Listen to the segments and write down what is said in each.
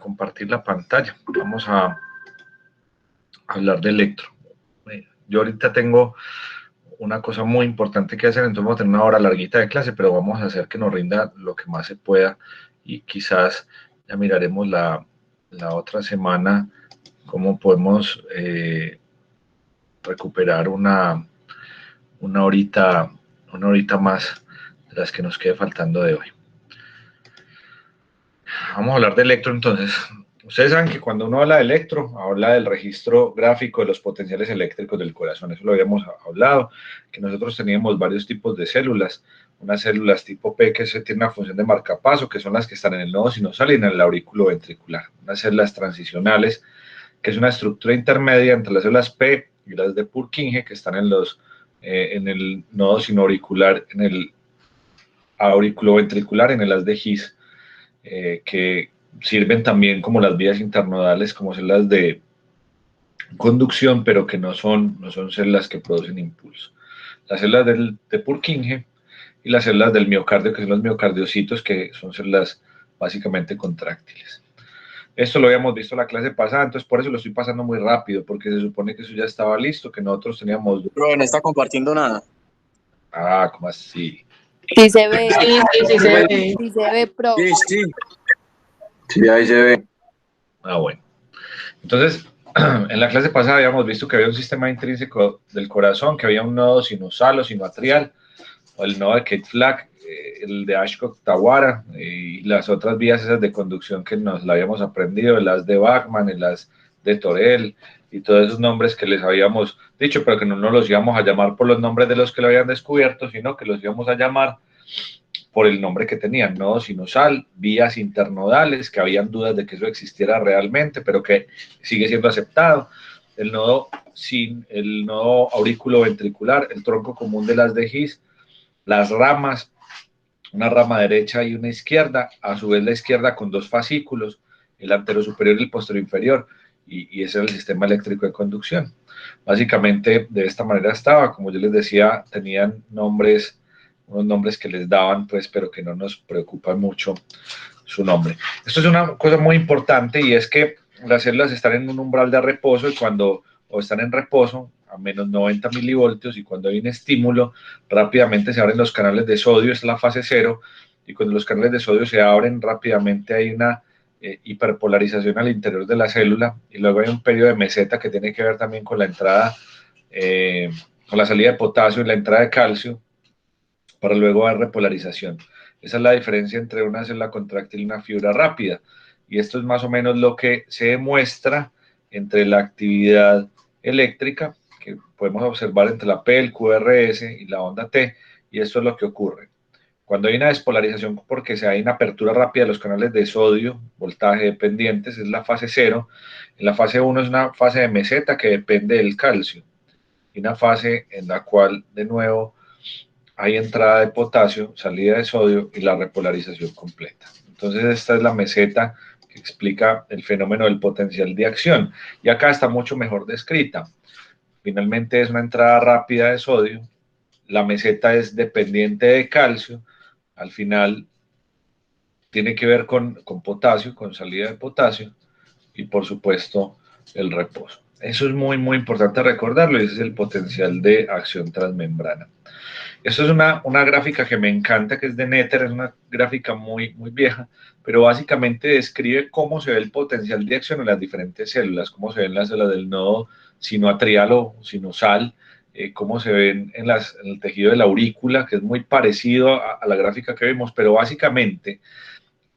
compartir la pantalla. Vamos a hablar de electro. Yo ahorita tengo una cosa muy importante que hacer, entonces vamos a tener una hora larguita de clase, pero vamos a hacer que nos rinda lo que más se pueda y quizás ya miraremos la otra semana cómo podemos recuperar una horita más de las que nos quede faltando de hoy. Vamos a hablar de electro entonces. Ustedes saben que cuando uno habla de electro, habla del registro gráfico de los potenciales eléctricos del corazón. Eso lo habíamos hablado, que nosotros teníamos varios tipos de células. Unas células tipo P que tienen una función de marcapaso, que son las que están en el nodo sinusal y en el aurículo ventricular. Unas células transicionales, que es una estructura intermedia entre las células P y las de Purkinje, que están en el nodo sinoauricular, en el aurículo ventricular, en el haz de His, que sirven también como las vías internodales, como células de conducción, pero que no son células que producen impulso. Las células de Purkinje y las células del miocardio, que son los miocardiocitos, que son células básicamente contráctiles. Esto lo habíamos visto en la clase pasada, entonces por eso lo estoy pasando muy rápido, porque se supone que eso ya estaba listo, que nosotros teníamos... Bro, no está compartiendo nada. Ah, ¿cómo así? Sí se ve. Sí se ve. Sí se ve, pro. Sí. Sí, ahí se ve. Ah, bueno. Entonces, en la clase pasada habíamos visto que había un sistema intrínseco del corazón, que había un nodo sinusal o sinoatrial, o el nodo de Keith-Flack, el de Ashcroft-Tawara, y las otras vías esas de conducción que nos la habíamos aprendido, las de Bachmann, las de Torel, y todos esos nombres que les habíamos dicho, pero que no nos los íbamos a llamar por los nombres de los que lo habían descubierto, sino que los íbamos a llamar por el nombre que tenían, nodo sinusal, vías internodales, que habían dudas de que eso existiera realmente, pero que sigue siendo aceptado, el nodo aurículo ventricular, el tronco común de las de His, las ramas, una rama derecha y una izquierda, a su vez la izquierda con dos fascículos, el antero superior y el posterior inferior, y ese era el sistema eléctrico de conducción. Básicamente de esta manera estaba, como yo les decía, tenían unos nombres que les daban, pues, pero que no nos preocupa mucho su nombre. Esto es una cosa muy importante, y es que las células están en un umbral de reposo, y están en reposo a menos 90 milivoltios, y cuando hay un estímulo, rápidamente se abren los canales de sodio, es la fase 0, y cuando los canales de sodio se abren rápidamente hay una hiperpolarización al interior de la célula, y luego hay un periodo de meseta que tiene que ver también con la entrada, con la salida de potasio y la entrada de calcio, para luego haber repolarización. Esa es la diferencia entre una célula contráctil y una fibra rápida, y esto es más o menos lo que se demuestra entre la actividad eléctrica que podemos observar entre la P, el QRS y la onda T, y esto es lo que ocurre. Cuando hay una despolarización porque hay una apertura rápida de los canales de sodio, voltaje dependientes, es la fase 0. En la fase 1 es una fase de meseta que depende del calcio, y una fase en la cual, de nuevo, hay entrada de potasio, salida de sodio y la repolarización completa. Entonces esta es la meseta que explica el fenómeno del potencial de acción, y acá está mucho mejor descrita. Finalmente es una entrada rápida de sodio, la meseta es dependiente de calcio, al final tiene que ver con potasio, con salida de potasio, y por supuesto el reposo. Eso es muy, muy importante recordarlo, y ese es el potencial de acción transmembrana. Esto es una gráfica que me encanta, que es de Netter, es una gráfica muy, muy vieja, pero básicamente describe cómo se ve el potencial de acción en las diferentes células, cómo se ven las células del nodo sinoatrial o sinusal, cómo se ven en el tejido de la aurícula, que es muy parecido a la gráfica que vemos, pero básicamente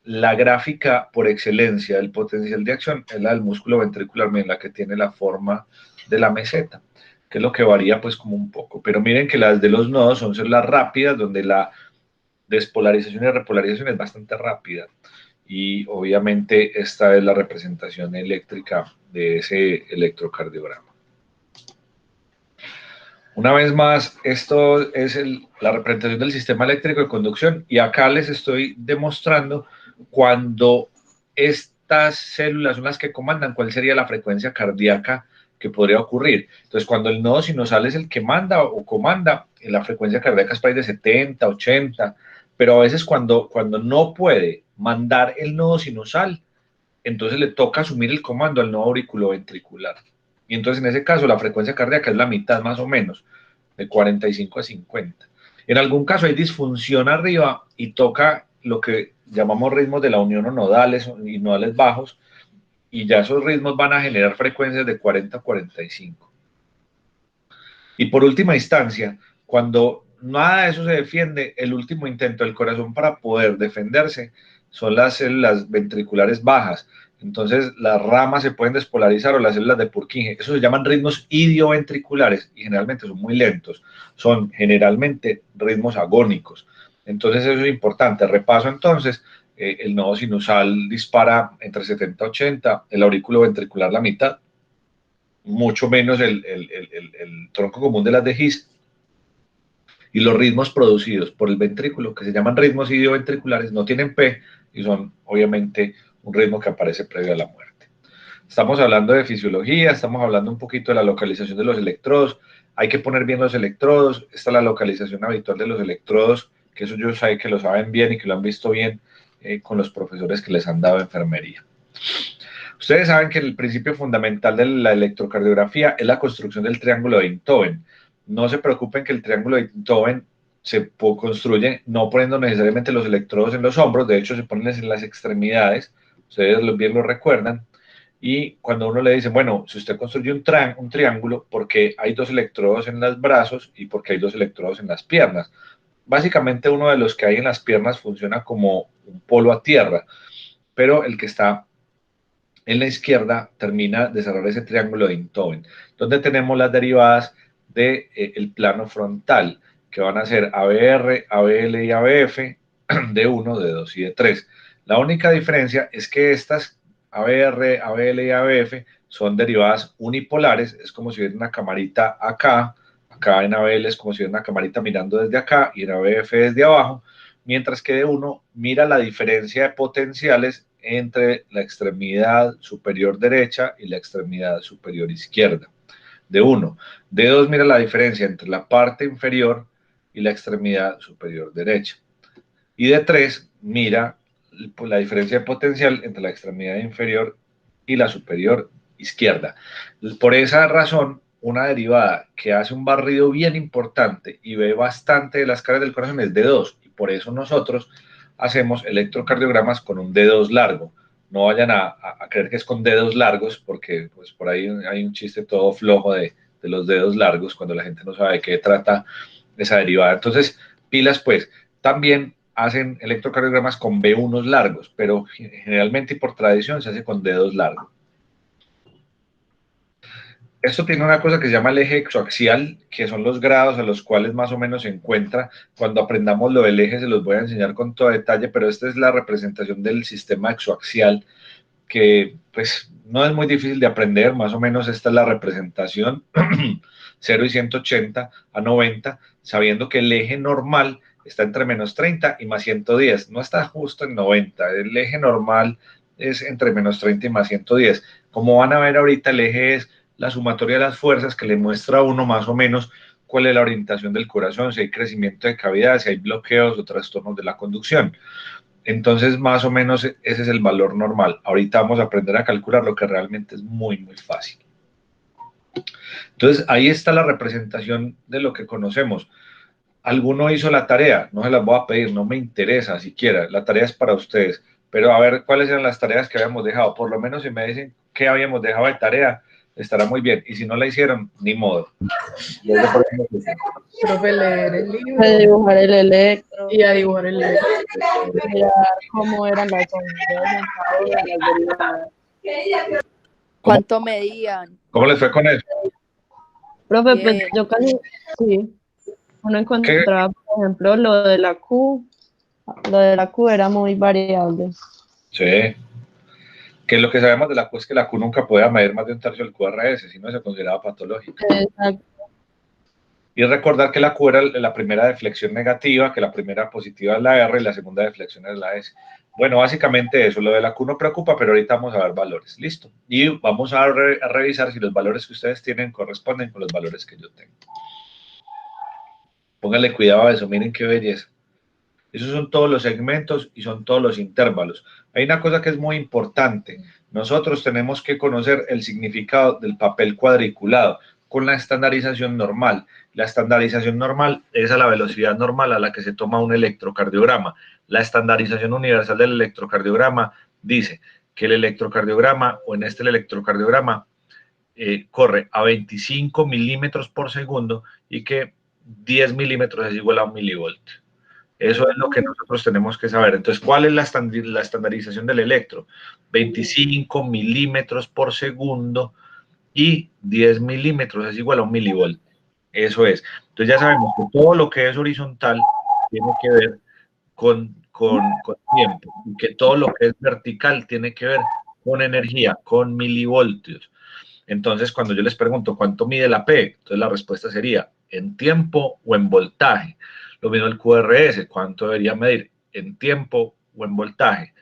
la gráfica por excelencia del potencial de acción es la del músculo ventricular, la que tiene la forma de la meseta, que es lo que varía pues como un poco. Pero miren que las de los nodos son células rápidas, donde la despolarización y repolarización es bastante rápida. Y obviamente esta es la representación eléctrica de ese electrocardiograma. Una vez más, esto es la representación del sistema eléctrico de conducción, y acá les estoy demostrando cuando estas células son las que comandan, cuál sería la frecuencia cardíaca que podría ocurrir. Entonces, cuando el nodo sinusal es el que manda o comanda, la frecuencia cardíaca es para ir de 70, 80, pero a veces cuando no puede mandar el nodo sinusal, entonces le toca asumir el comando al nodo auriculoventricular. Y entonces en ese caso la frecuencia cardíaca es la mitad más o menos, de 45 a 50. En algún caso hay disfunción arriba y toca lo que llamamos ritmos de la unión o nodales y nodales bajos, y ya esos ritmos van a generar frecuencias de 40 a 45. Y por última instancia, cuando nada de eso se defiende, el último intento del corazón para poder defenderse son las células ventriculares bajas. Entonces, las ramas se pueden despolarizar o las células de Purkinje. Eso se llaman ritmos idioventriculares y generalmente son muy lentos. Son generalmente ritmos agónicos. Entonces, eso es importante. Repaso entonces. El nodo sinusal dispara entre 70 y 80, el aurículo ventricular la mitad, mucho menos el tronco común de las de His, y los ritmos producidos por el ventrículo, que se llaman ritmos idioventriculares, no tienen P y son obviamente un ritmo que aparece previo a la muerte. Estamos hablando de fisiología, estamos hablando un poquito de la localización de los electrodos, hay que poner bien los electrodos, esta es la localización habitual de los electrodos, que eso yo sé que lo saben bien y que lo han visto bien con los profesores que les han dado enfermería. Ustedes saben que el principio fundamental de la electrocardiografía es la construcción del triángulo de Einthoven. No se preocupen que el triángulo de Einthoven se construye no poniendo necesariamente los electrodos en los hombros, de hecho se ponen en las extremidades, ustedes bien lo recuerdan, y cuando uno le dice, bueno, si usted construye un triángulo, porque hay dos electrodos en los brazos y porque hay dos electrodos en las piernas. Básicamente uno de los que hay en las piernas funciona como un polo a tierra, pero el que está en la izquierda termina de cerrar ese triángulo de Einthoven, donde tenemos las derivadas del plano frontal, que van a ser ABR, ABL y ABF, de 1, de 2 y de 3. La única diferencia es que estas ABR, ABL y ABF son derivadas unipolares, es como si hubiera una camarita acá, acá en ABL es como si hubiera una camarita mirando desde acá y en ABF desde abajo, mientras que de 1 mira la diferencia de potenciales entre la extremidad superior derecha y la extremidad superior izquierda. De 1. De 2 mira la diferencia entre la parte inferior y la extremidad superior derecha. Y de 3 mira la diferencia de potencial entre la extremidad inferior y la superior izquierda. Por esa razón, una derivada que hace un barrido bien importante y ve bastante de las caras del corazón es D2, y por eso nosotros hacemos electrocardiogramas con un D2 largo. No vayan a creer que es con dedos largos, porque pues, por ahí hay un chiste todo flojo de los dedos largos cuando la gente no sabe de qué trata esa derivada. Entonces, pilas pues, también hacen electrocardiogramas con B1 largos, pero generalmente y por tradición se hace con dedos largos. Esto tiene una cosa que se llama el eje exoaxial, que son los grados a los cuales más o menos se encuentra. Cuando aprendamos lo del eje se los voy a enseñar con todo detalle, pero esta es la representación del sistema exoaxial, que pues no es muy difícil de aprender, más o menos esta es la representación, 0 y 180 a 90, sabiendo que el eje normal está entre menos 30 y más 110, no está justo en 90, el eje normal es entre menos 30 y más 110. Como van a ver ahorita, el eje es la sumatoria de las fuerzas que le muestra a uno más o menos cuál es la orientación del corazón, si hay crecimiento de cavidad, si hay bloqueos o trastornos de la conducción. Entonces, más o menos ese es el valor normal. Ahorita vamos a aprender a calcular lo que realmente es muy, muy fácil. Entonces, ahí está la representación de lo que conocemos. ¿Alguno hizo la tarea? No se las voy a pedir, no me interesa siquiera. La tarea es para ustedes. Pero a ver cuáles eran las tareas que habíamos dejado. Por lo menos si me dicen qué habíamos dejado de tarea, estará muy bien. Y si no la hicieron, ni modo. Profe, leer el libro. A dibujar el electro. Y a dibujar el electro. Mirar cómo eran las ondas en cada una de las derivadas. ¿Cuánto medían? ¿Cómo les fue con eso? Profe, Bien. pues yo casi, sí, uno encontraba, por ejemplo, lo de la Q era muy variable. Sí. Que lo que sabemos de la Q es que la Q nunca podía medir más de un tercio del QRS, si no se consideraba patológica. Exacto. Y recordar que la Q era la primera deflexión negativa, que la primera positiva es la R y la segunda deflexión es la S. Bueno, básicamente eso, lo de la Q no preocupa, pero ahorita vamos a ver valores, listo. Y vamos a revisar si los valores que ustedes tienen corresponden con los valores que yo tengo. Pónganle cuidado a eso, miren qué belleza. Esos son todos los segmentos y son todos los intervalos. Hay una cosa que es muy importante. Nosotros tenemos que conocer el significado del papel cuadriculado con la estandarización normal. La estandarización normal es a la velocidad normal a la que se toma un electrocardiograma. La estandarización universal del electrocardiograma dice que el electrocardiograma, o en este el electrocardiograma, corre a 25 milímetros por segundo y que 10 milímetros es igual a 1 milivoltio. Eso es lo que nosotros tenemos que saber. Entonces, ¿cuál es la estandarización del electro? 25 milímetros por segundo y 10 milímetros es igual a 1 milivoltio. Eso es. Entonces ya sabemos que todo lo que es horizontal tiene que ver con tiempo, y que todo lo que es vertical tiene que ver con energía, con milivoltios. Entonces, cuando yo les pregunto cuánto mide la P, entonces la respuesta sería en tiempo o en voltaje. Lo mismo el QRS, cuánto debería medir en tiempo o en voltaje.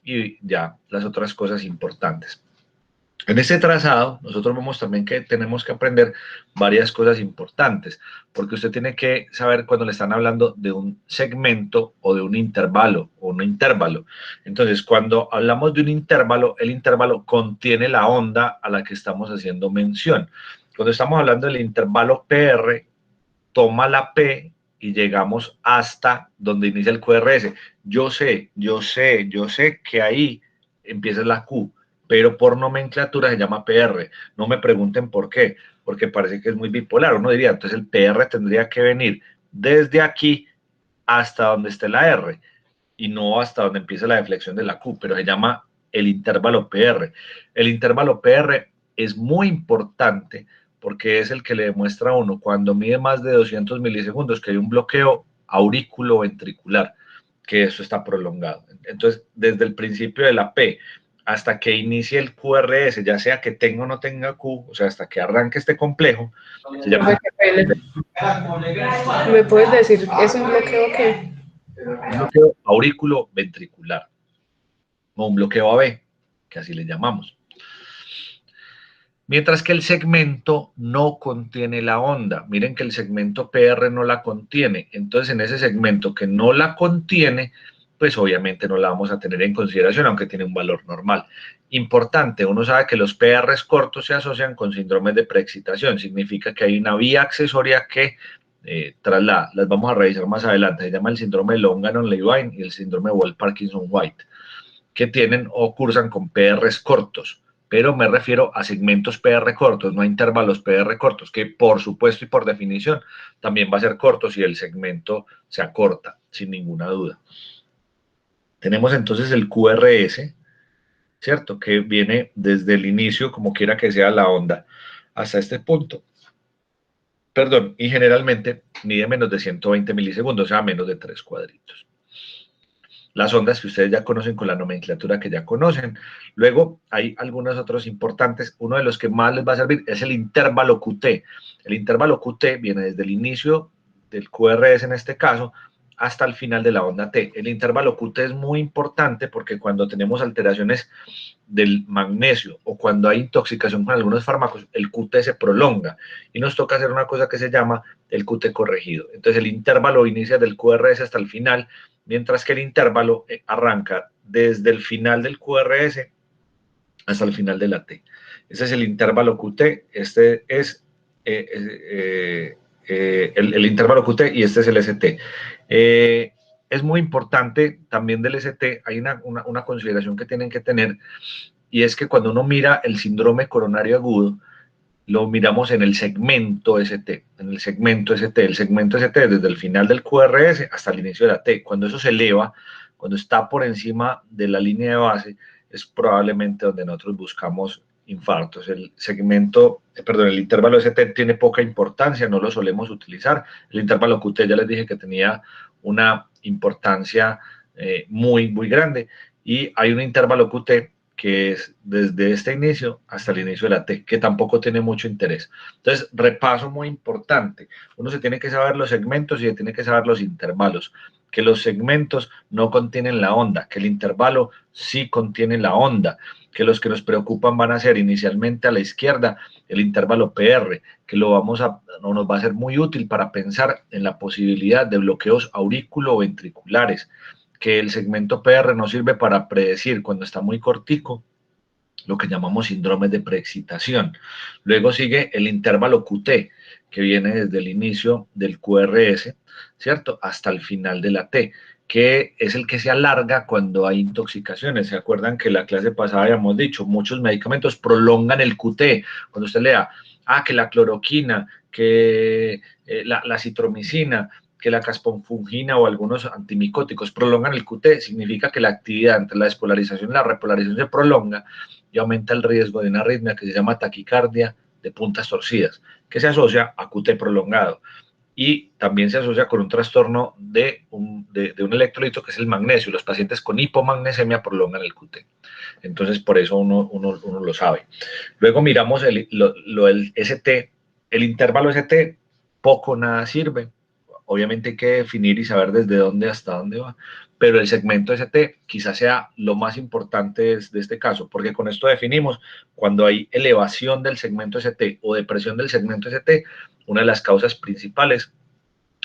Y ya las otras cosas importantes. En este trazado, nosotros vemos también que tenemos que aprender varias cosas importantes, porque usted tiene que saber cuando le están hablando de un segmento o de un intervalo o un intervalo. Entonces, cuando hablamos de un intervalo, el intervalo contiene la onda a la que estamos haciendo mención. Cuando estamos hablando del intervalo PR, toma la P y llegamos hasta donde inicia el QRS. Yo sé que ahí empieza la Q, pero por nomenclatura se llama PR. No me pregunten por qué, porque parece que es muy bipolar. Uno diría, entonces el PR tendría que venir desde aquí hasta donde esté la R y no hasta donde empieza la deflexión de la Q, pero se llama el intervalo PR. El intervalo PR es muy importante porque es el que le demuestra a uno cuando mide más de 200 milisegundos que hay un bloqueo aurículo-ventricular, que eso está prolongado. Entonces, desde el principio de la P hasta que inicie el QRS, ya sea que tenga o no tenga Q, o sea, hasta que arranque este complejo, se llama... ¿Me puedes decir, es un bloqueo qué? Un bloqueo aurículo-ventricular, o un bloqueo AB, que así le llamamos. Mientras que el segmento no contiene la onda. Miren que el segmento PR no la contiene. Entonces, en ese segmento que no la contiene, pues obviamente no la vamos a tener en consideración, aunque tiene un valor normal. Importante, uno sabe que los PRs cortos se asocian con síndromes de preexcitación. Significa que hay una vía accesoria que traslada. Las vamos a revisar más adelante. Se llama el síndrome de Longanon-Levine y el síndrome de Wall-Parkinson-White, que tienen o cursan con PRs cortos, pero me refiero a segmentos PR cortos, no a intervalos PR cortos, que por supuesto y por definición también va a ser corto si el segmento se acorta, sin ninguna duda. Tenemos entonces el QRS, ¿cierto? Que viene desde el inicio, como quiera que sea la onda, hasta este punto. Perdón, y generalmente mide menos de 120 milisegundos, o sea, menos de 3 cuadritos. Las ondas que ustedes ya conocen con la nomenclatura que ya conocen. Luego hay algunos otros importantes. Uno de los que más les va a servir es el intervalo QT. El intervalo QT viene desde el inicio del QRS en este caso hasta el final de la onda T. El intervalo QT es muy importante porque cuando tenemos alteraciones del magnesio o cuando hay intoxicación con algunos fármacos, el QT se prolonga y nos toca hacer una cosa que se llama el QT corregido. Entonces el intervalo inicia del QRS hasta el final, mientras que el intervalo arranca desde el final del QRS hasta el final de la T. Ese es el intervalo QT, este es el intervalo QT y este es el ST. Es muy importante también del ST, hay una consideración que tienen que tener, y es que cuando uno mira el síndrome coronario agudo, lo miramos en el segmento ST, el segmento ST desde el final del QRS hasta el inicio de la T. Cuando eso se eleva, cuando está por encima de la línea de base, es probablemente donde nosotros buscamos infartos. El el intervalo ST tiene poca importancia, no lo solemos utilizar. El intervalo QT ya les dije que tenía una importancia muy grande, y hay un intervalo QT que es desde este inicio hasta el inicio de la T, que tampoco tiene mucho interés. Entonces, repaso muy importante. Uno se tiene que saber los segmentos y se tiene que saber los intervalos. que los segmentos no contienen la onda, que el intervalo sí contiene la onda, que los que nos preocupan van a ser inicialmente a la izquierda el intervalo PR, que nos va a ser muy útil para pensar en la posibilidad de bloqueos aurículo-ventriculares, que el segmento PR nos sirve para predecir cuando está muy cortico lo que llamamos síndromes de preexcitación. Luego sigue el intervalo QT, que viene desde el inicio del QRS, ¿cierto? Hasta el final de la T, que es el que se alarga cuando hay intoxicaciones. ¿Se acuerdan que la clase pasada habíamos dicho? Muchos medicamentos prolongan el QT. Cuando usted lea, que la cloroquina, que la citromicina, que la casponfungina o algunos antimicóticos prolongan el QT, significa que la actividad entre la despolarización y la repolarización se prolonga y aumenta el riesgo de una arritmia que se llama taquicardia de puntas torcidas, que se asocia a QT prolongado. Y también se asocia con un trastorno de un electrolito que es el magnesio. Los pacientes con hipomagnesemia prolongan el QT. Entonces, por eso uno lo sabe. Luego miramos el ST. El intervalo ST poco nada sirve. Obviamente hay que definir y saber desde dónde hasta dónde va, pero el segmento ST quizás sea lo más importante de este caso, porque con esto definimos cuando hay elevación del segmento ST o depresión del segmento ST, una de las causas principales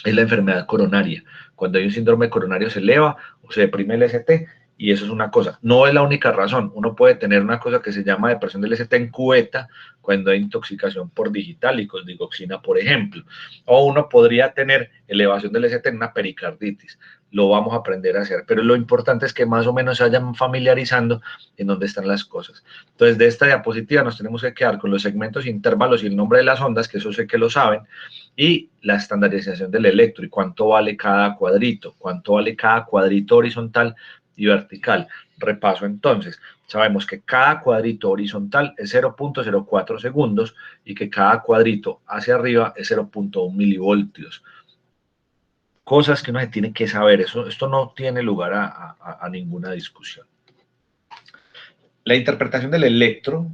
es la enfermedad coronaria. Cuando hay un síndrome coronario se eleva o se deprime el ST, y eso es una cosa. No es la única razón. Uno puede tener una cosa que se llama depresión del ST en cubeta cuando hay intoxicación por digitálicos, digoxina, por ejemplo. O uno podría tener elevación del ST en una pericarditis. Lo vamos a aprender a hacer. Pero lo importante es que más o menos se vayan familiarizando en dónde están las cosas. Entonces, de esta diapositiva nos tenemos que quedar con los segmentos, intervalos y el nombre de las ondas, que eso sé que lo saben, y la estandarización del electro y cuánto vale cada cuadrito, cuánto vale cada cuadrito horizontal y vertical. Repaso entonces, sabemos que cada cuadrito horizontal es 0.04 segundos y que cada cuadrito hacia arriba es 0.1 milivoltios. Cosas que uno se tiene que saber, esto no tiene lugar a ninguna discusión. La interpretación del electro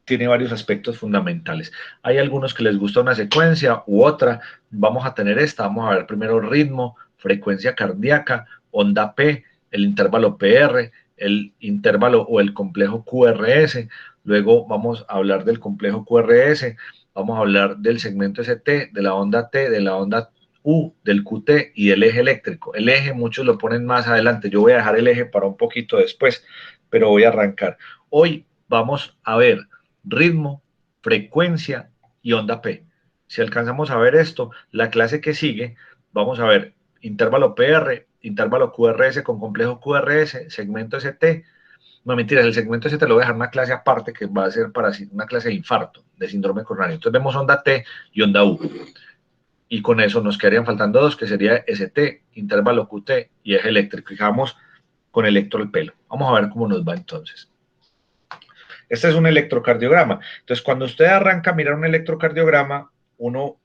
tiene varios aspectos fundamentales. Hay algunos que les gusta una secuencia u otra. Vamos a tener vamos a ver primero ritmo, frecuencia cardíaca, onda P, el intervalo PR, el intervalo o el complejo QRS. Luego vamos a hablar del complejo QRS, vamos a hablar del segmento ST, de la onda T, de la onda U, del QT y del eje eléctrico. El eje muchos lo ponen más adelante. Yo voy a dejar el eje para un poquito después, pero voy a arrancar. Hoy vamos a ver ritmo, frecuencia y onda P. Si alcanzamos a ver esto, la clase que sigue, vamos a ver intervalo PR, intervalo QRS con complejo QRS, segmento ST. No, mentiras, el segmento ST lo voy a dejar una clase aparte que va a ser para una clase de infarto, de síndrome coronario. Entonces vemos onda T y onda U. Y con eso nos quedarían faltando dos, que sería ST, intervalo QT y eje eléctrico. Y vamos con electro el pelo. Vamos a ver cómo nos va entonces. Este es un electrocardiograma. Entonces, cuando usted arranca a mirar un electrocardiograma, uno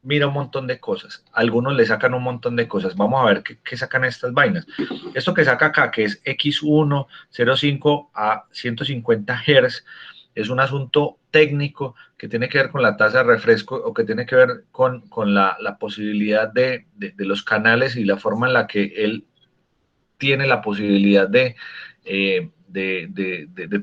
mira un montón de cosas. Algunos le sacan un montón de cosas. Vamos a ver qué sacan estas vainas. Esto que saca acá, que es X1, 0,5 a 150 Hz, es un asunto técnico que tiene que ver con la tasa de refresco o que tiene que ver con la posibilidad de los canales y la forma en la que él tiene la posibilidad de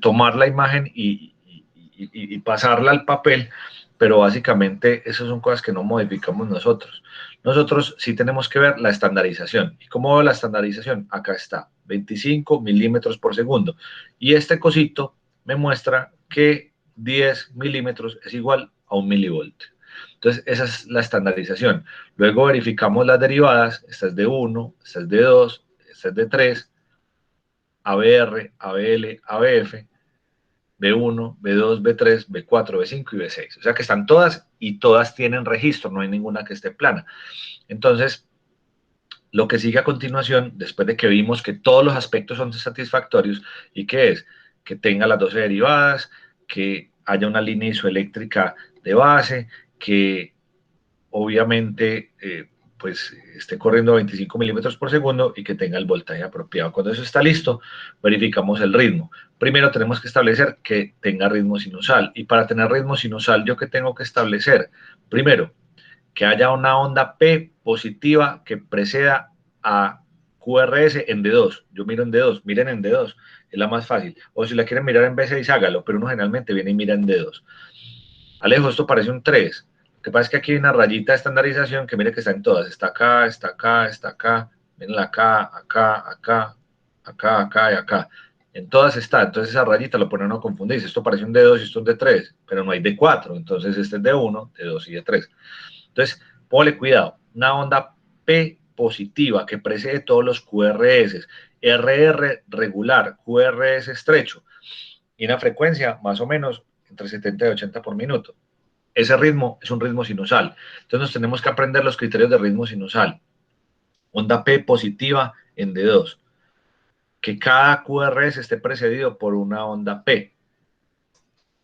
tomar la imagen y pasarla al papel, pero básicamente esas son cosas que no modificamos nosotros. Nosotros sí tenemos que ver la estandarización. ¿Y cómo veo la estandarización? Acá está, 25 milímetros por segundo. Y este cosito me muestra que 10 milímetros es igual a 1 milivoltio. Entonces, esa es la estandarización. Luego verificamos las derivadas. Esta es de 1, esta es de 2, esta es de 3, ABR, ABL, ABF, B1, B2, B3, B4, B5 y B6. O sea que están todas y todas tienen registro, no hay ninguna que esté plana. Entonces, lo que sigue a continuación, después de que vimos que todos los aspectos son satisfactorios, ¿y qué es? Que tenga las 12 derivadas, que haya una línea isoeléctrica de base, que obviamente pues esté corriendo a 25 milímetros por segundo y que tenga el voltaje apropiado. Cuando eso está listo, verificamos el ritmo. Primero tenemos que establecer que tenga ritmo sinusal. Y para tener ritmo sinusal, ¿yo qué tengo que establecer? Primero, que haya una onda P positiva que preceda a QRS en D2. Yo miro en D2, miren en D2, es la más fácil. O si la quieren mirar en B6, hágalo, pero uno generalmente viene y mira en D2. Alejo, esto parece un 3. Lo que pasa es que aquí hay una rayita de estandarización que mire que está en todas. Está acá, está acá, está acá. Miren acá, acá, acá, acá, acá y acá. En todas está. Entonces esa rayita lo pone a no confundirse. Esto parece un D2 y esto es un D3, pero no hay D4. Entonces este es D1, D2 y D3. Entonces, ponle cuidado. Una onda P positiva que precede todos los QRS. RR regular, QRS estrecho. Y una frecuencia más o menos entre 70 y 80 por minuto. Ese ritmo es un ritmo sinusal. Entonces nos tenemos que aprender los criterios de ritmo sinusal. Onda P positiva en D2. Que cada QRS esté precedido por una onda P.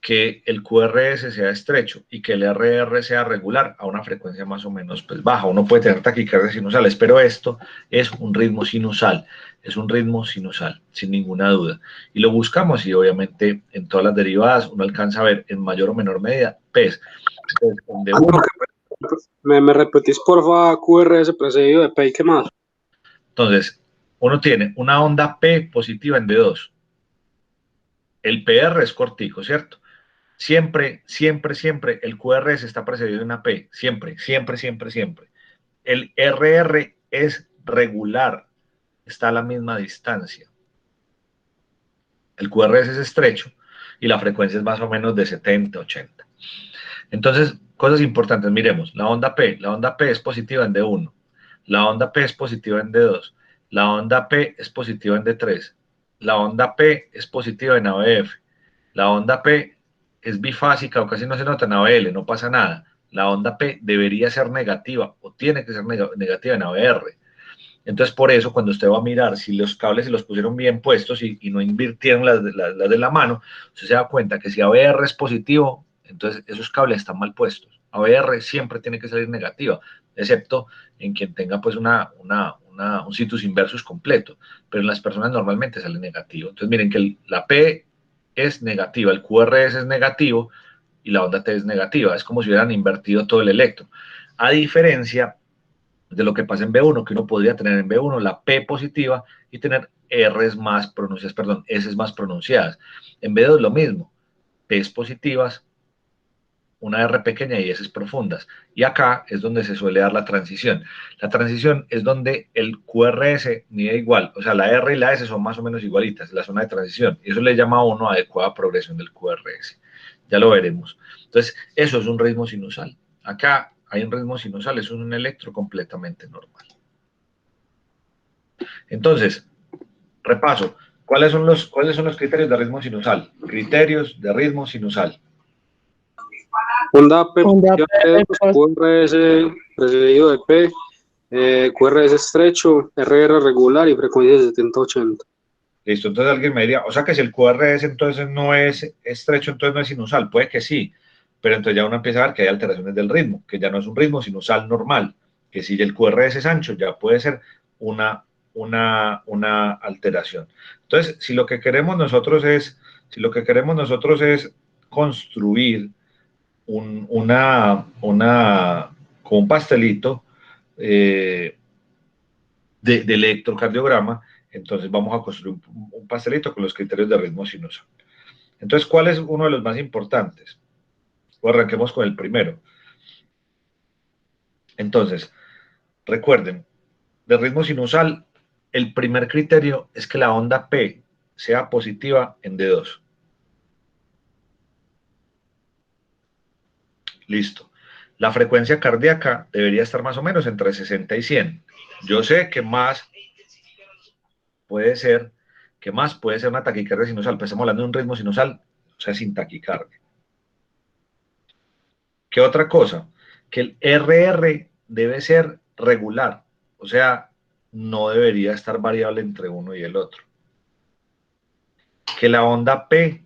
Que el QRS sea estrecho y que el RR sea regular a una frecuencia más o menos pues, baja. Uno puede tener taquicardias sinusales, pero esto es un ritmo sinusal. Es un ritmo sinusal, sin ninguna duda. Y lo buscamos y obviamente en todas las derivadas uno alcanza a ver en mayor o menor medida P's. Entonces, donde uno, ¿Me repetís, porfa, QRS precedido de P y qué más? entonces, uno tiene una onda P positiva en D2. El PR es cortico, ¿cierto? Siempre, siempre, siempre el QRS está precedido de una P. Siempre, siempre, siempre, siempre. El RR es regular. Está a la misma distancia. El QRS es estrecho y la frecuencia es más o menos de 70, 80. Entonces, cosas importantes, miremos, la onda P es positiva en D1, la onda P es positiva en D2, la onda P es positiva en D3, la onda P es positiva en ABF, la onda P es bifásica o casi no se nota en ABL, no pasa nada, la onda P debería ser negativa o tiene que ser negativa en ABR. Entonces, por eso, cuando usted va a mirar si los cables se los pusieron bien puestos y no invirtieron las de la mano, usted se da cuenta que si ABR es positivo, entonces esos cables están mal puestos. ABR siempre tiene que salir negativa, excepto en quien tenga pues un situs inversus completo, pero en las personas normalmente sale negativo. Entonces, miren que la P es negativa, el QRS es negativo y la onda T es negativa. Es como si hubieran invertido todo el electro. A diferencia de lo que pasa en B1, que uno podría tener en B1 la P positiva y tener R's más pronunciadas, perdón, S más pronunciadas. En B2 lo mismo, P's positivas, una R pequeña y S profundas. Y acá es donde se suele dar la transición. La transición es donde el QRS mide igual, o sea, la R y la S son más o menos igualitas, la zona de transición. Y eso le llama a uno adecuada progresión del QRS. Ya lo veremos. Entonces, eso es un ritmo sinusal. Acá hay un ritmo sinusal, es un electro completamente normal. Entonces, repaso, ¿cuáles son los criterios de ritmo sinusal? Criterios de ritmo sinusal. Onda P Onda positiva P, de QRS precedido de P, QRS estrecho, RR regular y frecuencia de 70-80. Listo, entonces alguien me diría, o sea que si el QRS entonces no es estrecho, entonces no es sinusal, puede que sí, pero entonces ya uno empieza a ver que hay alteraciones del ritmo, que ya no es un ritmo sinusal normal, que si el QRS es ancho, ya puede ser una alteración. Entonces, si lo que queremos nosotros es construir como un pastelito de electrocardiograma, entonces vamos a construir un pastelito con los criterios de ritmo sinusal. Entonces, ¿cuál es uno de los más importantes? Pues arranquemos con el primero. Entonces, recuerden, de ritmo sinusal, el primer criterio es que la onda P sea positiva en D2. Listo. La frecuencia cardíaca debería estar más o menos entre 60 y 100. Yo sé que más puede ser una taquicardia sinusal, pero estamos hablando de un ritmo sinusal, o sea, sin taquicardia. ¿Qué otra cosa? Que el RR debe ser regular, o sea, no debería estar variable entre uno y el otro. Que la onda P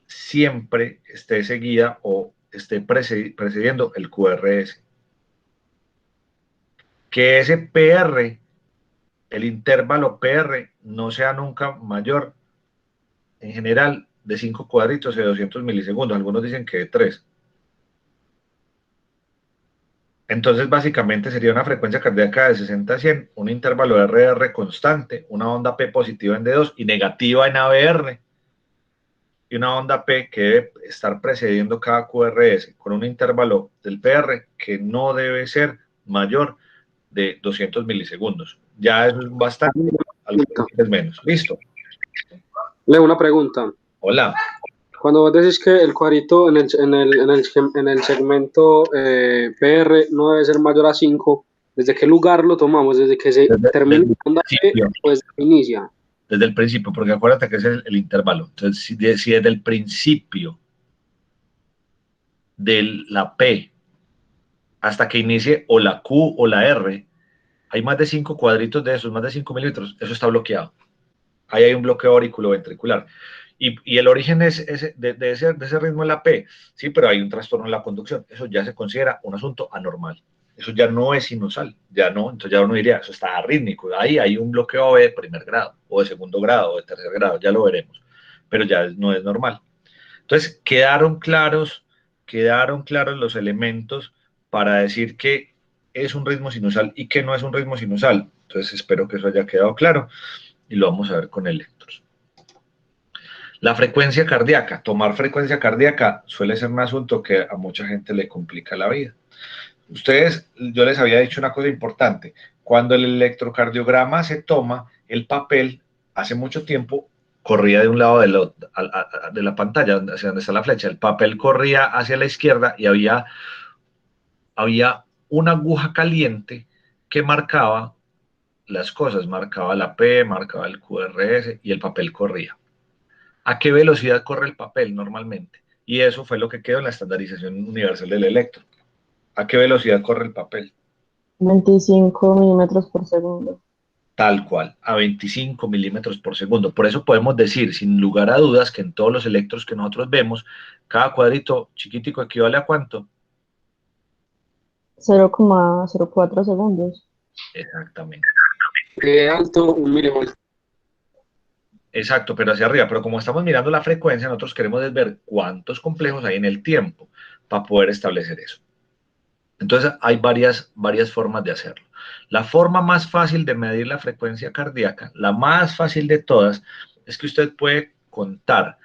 siempre esté seguida o esté precediendo el QRS. Que ese PR, el intervalo PR, no sea nunca mayor, en general, de 5 cuadritos de 200 milisegundos. Algunos dicen que de 3. Entonces, básicamente sería una frecuencia cardíaca de 60 a 100, un intervalo de RR constante, una onda P positiva en D2 y negativa en ABR, y una onda P que debe estar precediendo cada QRS con un intervalo del PR que no debe ser mayor de 200 milisegundos. Ya es bastante, algunos es menos. ¿Listo? Leo, una pregunta. Hola. Cuando vos decís que el cuadrito en el segmento PR no debe ser mayor a 5, ¿desde qué lugar lo tomamos? ¿Desde que se termina la onda P o desde que inicia? Desde el principio, porque acuérdate que es el intervalo. Entonces, si desde el principio de la P hasta que inicie o la Q o la R, hay más de 5 cuadritos de esos, más de 5 milímetros, eso está bloqueado. Ahí hay un bloqueo auriculoventricular. Y el origen de ese ritmo es la P, sí, pero hay un trastorno en la conducción. Eso ya se considera un asunto anormal. Eso ya no es sinusal, ya no, entonces ya uno diría, eso está arrítmico. Ahí hay un bloqueo de primer grado, o de segundo grado, o de tercer grado, ya lo veremos, pero ya no es normal. Entonces, quedaron claros los elementos para decir que es un ritmo sinusal y que no es un ritmo sinusal. Entonces, espero que eso haya quedado claro y lo vamos a ver con electros. La frecuencia cardíaca. Tomar frecuencia cardíaca suele ser un asunto que a mucha gente le complica la vida. Ustedes, yo les había dicho una cosa importante. Cuando el electrocardiograma se toma, el papel, hace mucho tiempo, corría de un lado de la pantalla, hacia donde está la flecha. El papel corría hacia la izquierda y había una aguja caliente que marcaba las cosas, marcaba la P, marcaba el QRS y el papel corría. ¿A qué velocidad corre el papel normalmente? Y eso fue lo que quedó en la estandarización universal del electro. ¿A qué velocidad corre el papel? 25 milímetros por segundo. Tal cual, a 25 milímetros por segundo. Por eso podemos decir, sin lugar a dudas, que en todos los electros que nosotros vemos, cada cuadrito chiquitico equivale a ¿cuánto? 0,04 segundos. Exactamente. De alto, 1 milivoltio. Exacto, pero hacia arriba. Pero como estamos mirando la frecuencia, nosotros queremos ver cuántos complejos hay en el tiempo para poder establecer eso. Entonces, hay varias formas de hacerlo. La forma más fácil de medir la frecuencia cardíaca, la más fácil de todas, es que usted puede contar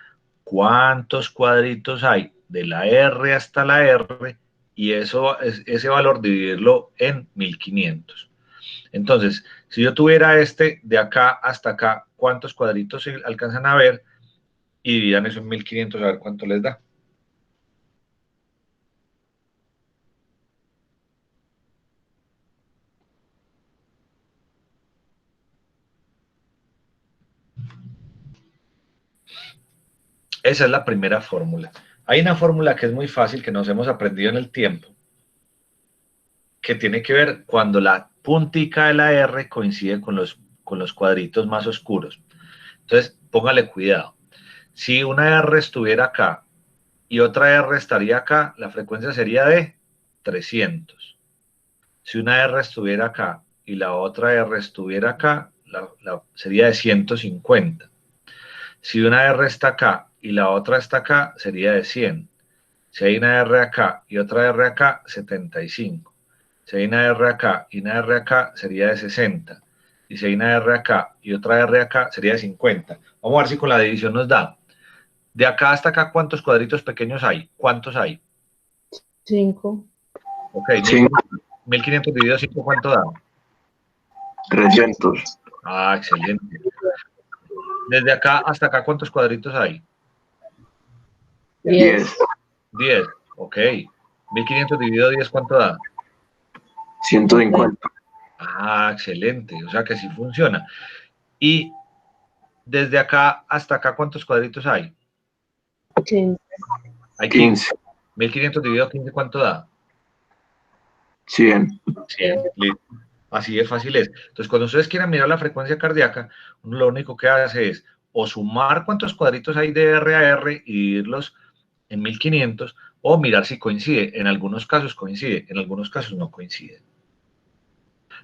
cuántos cuadritos hay de la R hasta la R y ese valor dividirlo en 1500. Entonces, si yo tuviera de acá hasta acá, ¿cuántos cuadritos se alcanzan a ver? Y dividan eso en 1500 a ver cuánto les da. Esa es la primera fórmula. Hay una fórmula que es muy fácil, que nos hemos aprendido en el tiempo, que tiene que ver cuando la puntica de la R coincide con los cuadritos más oscuros. Entonces, póngale cuidado. Si una R estuviera acá y otra R estaría acá, la frecuencia sería de 300. Si una R estuviera acá y la otra R estuviera acá, sería de 150. Si una R está acá y la otra está acá, sería de 100. Si hay una R acá y otra R acá, 75. Si hay una R acá y una R acá, sería de 60. Y si hay una R acá y otra R acá, sería de 50. Vamos a ver si con la división nos da. De acá hasta acá, ¿cuántos cuadritos pequeños hay? ¿Cuántos hay? 5. Ok, 5, 1500 dividido 5, ¿cuánto da? 300, Ah, excelente. Desde acá hasta acá, ¿cuántos cuadritos hay? 10, 10, ok. 1500 dividido 10, ¿cuánto da? 150, Ah, excelente, o sea que sí funciona. Y desde acá hasta acá, ¿cuántos cuadritos hay? 15. Hay 15. 15, 1500 dividido 15, ¿cuánto da? 100, 100. Listo. Así de fácil es. Entonces, cuando ustedes quieran mirar la frecuencia cardíaca, uno lo único que hace es o sumar cuántos cuadritos hay de R a R y dividirlos en 1500, o mirar si coincide. En algunos casos coincide, en algunos casos no coincide.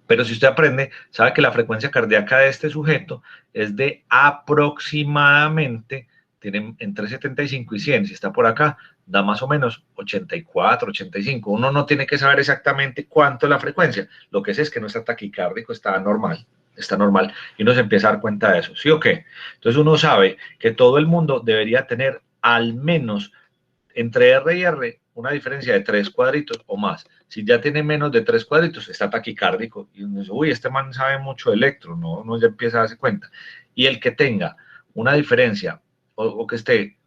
Pero si usted aprende, sabe que la frecuencia cardíaca de este sujeto es de aproximadamente, tiene entre 75 y 100, si está por acá, da más o menos 84, 85. Uno no tiene que saber exactamente cuánto es la frecuencia, lo que es que no está taquicárdico, está normal, y uno se empieza a dar cuenta de eso, ¿sí o qué? Entonces uno sabe que todo el mundo debería tener al menos entre R y R una diferencia de 3 cuadritos o más. Si ya tiene menos de 3 cuadritos, está taquicárdico. Y uno dice, uy, este man sabe mucho de electro, ¿no? Uno ya empieza a darse cuenta. Y el que tenga una diferencia, o que esté,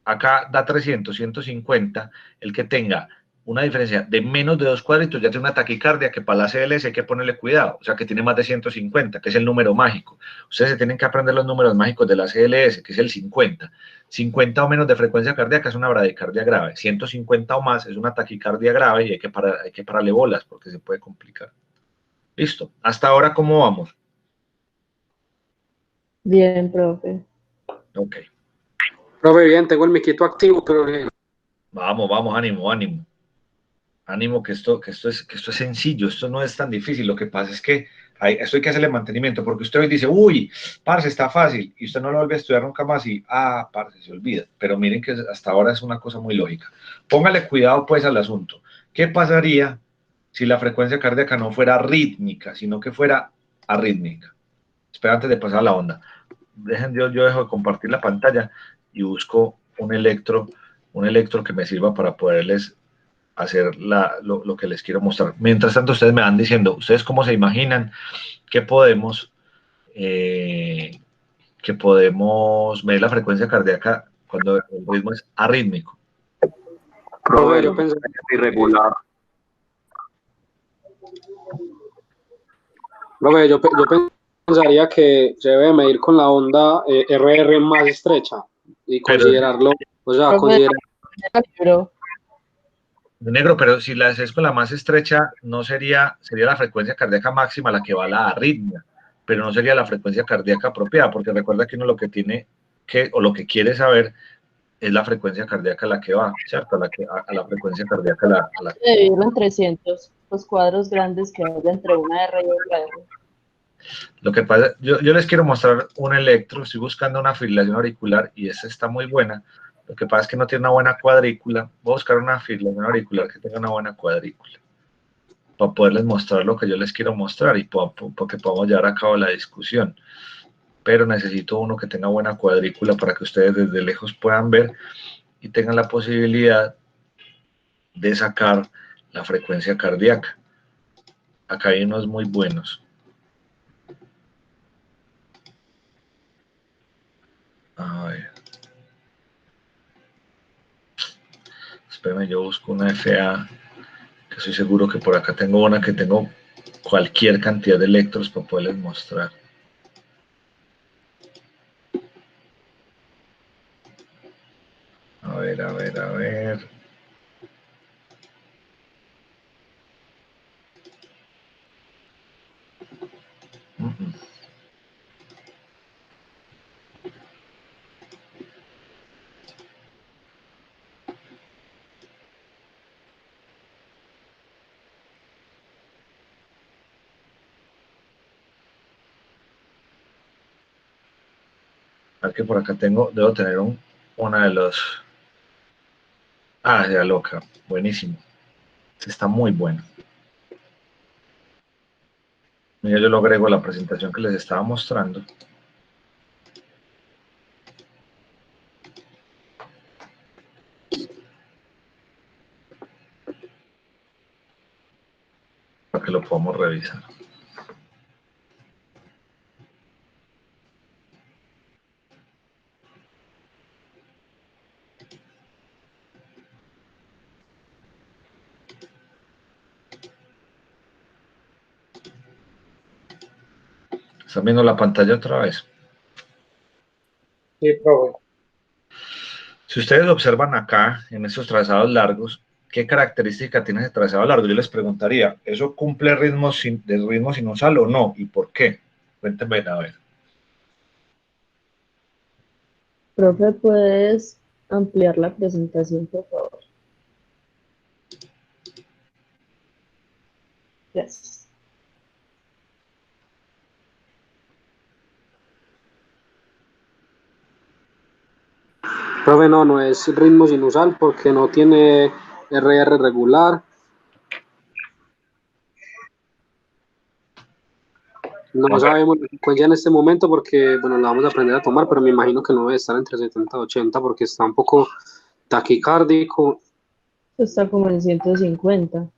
acá da 300, 150, el que tenga una diferencia de menos de 2 cuadritos ya tiene una taquicardia que para la CLS hay que ponerle cuidado, o sea que tiene más de 150, que es el número mágico. Ustedes se tienen que aprender los números mágicos de la CLS, que es el 50. 50 o menos de frecuencia cardíaca es una bradicardia grave, 150 o más es una taquicardia grave y hay que pararle bolas porque se puede complicar. Listo, hasta ahora, ¿cómo vamos? Bien, profe. Ok, Profe, bien, tengo el miquito activo, pero bien. vamos, ánimo, ánimo. Ánimo, que esto es sencillo, esto no es tan difícil. Lo que pasa es que esto hay que hacerle mantenimiento, porque usted hoy dice, uy, parce, está fácil, y usted no lo vuelve a estudiar nunca más, y, parce, se olvida. Pero miren que hasta ahora es una cosa muy lógica. Póngale cuidado, pues, al asunto. ¿Qué pasaría si la frecuencia cardíaca no fuera rítmica, sino que fuera arrítmica? Espera, antes de pasar a la onda. Yo dejo de compartir la pantalla y busco un electro que me sirva para poderles hacer lo que les quiero mostrar. Mientras tanto, ustedes me van diciendo, ¿ustedes cómo se imaginan que eh, podemos medir la frecuencia cardíaca cuando el ritmo es arrítmico? Profe, Profe, yo lo que pensé, pasa es que es irregular. profe, yo pensaría que se debe medir con la onda RR más estrecha y Pero, considerarlo, o sea, Profe, considerar, pero negro, pero si la haces con la más estrecha, no sería la frecuencia cardíaca máxima la que va a la arritmia, pero no sería la frecuencia cardíaca apropiada, porque recuerda que uno lo que tiene o lo que quiere saber es la frecuencia cardíaca a la que va, ¿cierto? A la frecuencia cardíaca a la dividirlo en 300, los cuadros grandes que hay entre una R y otra R. Lo que pasa, yo les quiero mostrar un electro, estoy buscando una fibrilación auricular y esta está muy buena. Lo que pasa es que no tiene una buena cuadrícula. Voy a buscar una fibrilación auricular que tenga una buena cuadrícula para poderles mostrar lo que yo les quiero mostrar y para que podamos llevar a cabo la discusión. Pero necesito uno que tenga buena cuadrícula para que ustedes desde lejos puedan ver y tengan la posibilidad de sacar la frecuencia cardíaca. Acá hay unos muy buenos. A ver. Espérame, yo busco una FA, que estoy seguro que por acá tengo una que tengo cualquier cantidad de electros para poderles mostrar. A ver, a ver, a ver. Uh -uh. A ver que por acá debo tener una de los... ya loca, buenísimo. Está muy bueno. Mira, yo lo agrego a la presentación que les estaba mostrando. Para que lo podamos revisar. ¿Están viendo la pantalla otra vez? sí, profe. Si ustedes observan acá, en estos trazados largos, ¿qué característica tiene ese trazado largo? Yo les preguntaría, ¿eso cumple de ritmo sinusal o no? ¿Y por qué? Cuéntenme, a ver. Profe, ¿puedes ampliar la presentación, por favor? Gracias. Profe, no es ritmo sinusal porque no tiene RR regular. No sabemos la frecuencia en este momento porque, bueno, la vamos a aprender a tomar, pero me imagino que no debe estar entre 70 y 80 porque está un poco taquicárdico. Está como en 150.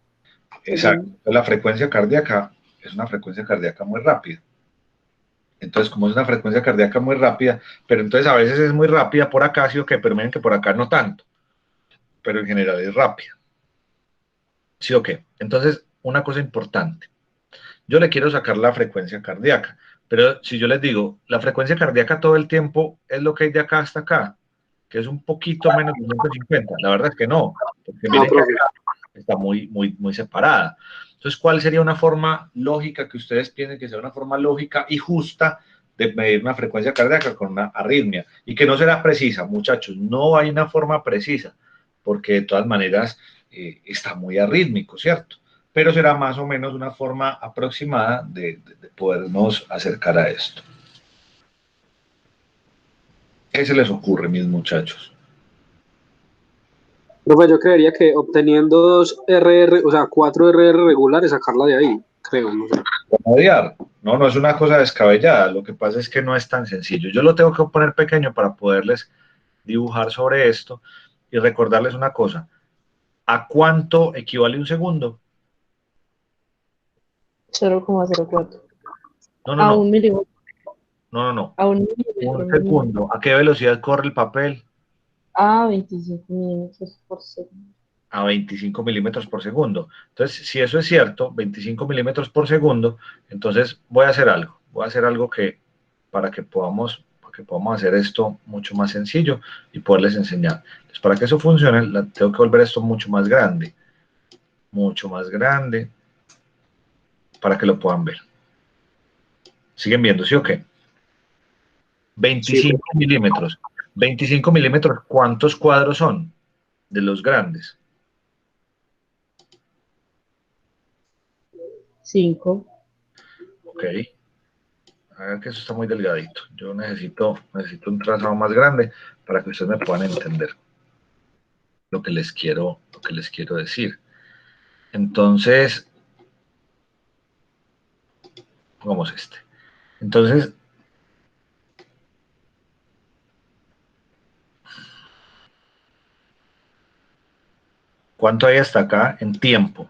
Exacto. La frecuencia cardíaca es una frecuencia cardíaca muy rápida. Entonces, como es una frecuencia cardíaca muy rápida, pero entonces a veces es muy rápida por acá, sí o qué, pero miren que por acá no tanto, pero en general es rápida. ¿Sí o qué? Entonces, una cosa importante. Yo le quiero sacar la frecuencia cardíaca, pero si yo les digo, la frecuencia cardíaca todo el tiempo es lo que hay de acá hasta acá, que es un poquito menos de 150. La verdad es que no, porque miren que acá está muy separada. Entonces, ¿cuál sería una forma lógica que ustedes piensen que sea una forma lógica y justa de medir una frecuencia cardíaca con una arritmia? Y que no será precisa, muchachos, no hay una forma precisa, porque de todas maneras está muy arrítmico, ¿cierto? Pero será más o menos una forma aproximada de podernos acercar a esto. ¿Qué se les ocurre, mis muchachos? Profe, yo creería que obteniendo 2 RR, o sea, 4 RR regulares, sacarla de ahí, creo, no sé. Odiar. No, no es una cosa descabellada. Lo que pasa es que no es tan sencillo. Yo lo tengo que poner pequeño para poderles dibujar sobre esto y recordarles una cosa. ¿A cuánto equivale un segundo? 0,04. No, no, A no. un milímetro. No, no, no. A un milímetro. Un segundo. ¿A qué velocidad corre el papel? A 25 milímetros por segundo. A 25 milímetros por segundo. Entonces, si eso es cierto, 25 milímetros por segundo, entonces voy a hacer algo. Voy a hacer algo que para que podamos hacer esto mucho más sencillo y poderles enseñar. Entonces, para que eso funcione, tengo que volver esto mucho más grande, para que lo puedan ver. ¿Siguen viendo, sí o qué? 25 Sí, milímetros. 25 milímetros, ¿cuántos cuadros son de los grandes? 5. Ok. A ver que eso está muy delgadito. Yo necesito un trazado más grande para que ustedes me puedan entender lo que les quiero decir. Entonces, pongamos este. Entonces, ¿cuánto hay hasta acá en tiempo?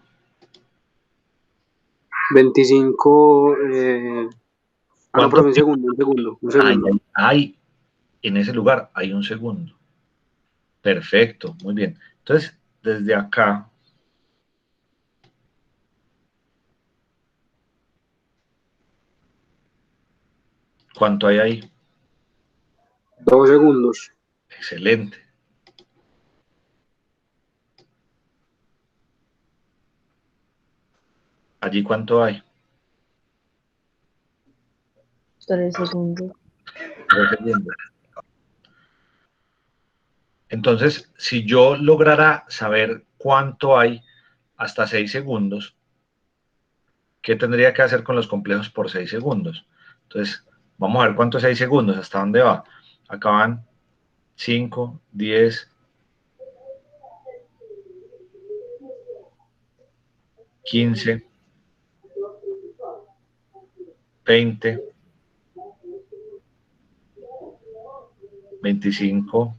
25, no, ¿Cuánto profe, un segundo. hay en ese lugar? Hay un segundo. Perfecto, muy bien. Entonces, desde acá, ¿cuánto hay ahí? 2 segundos. Excelente. ¿Allí cuánto hay? 3 segundos. 3 segundos. Entonces, si yo lograra saber cuánto hay hasta 6 segundos, ¿qué tendría que hacer con los complejos por 6 segundos? Entonces, vamos a ver cuánto es 6 segundos, hasta dónde va. Acá van 5, 10, 15, 20, 25,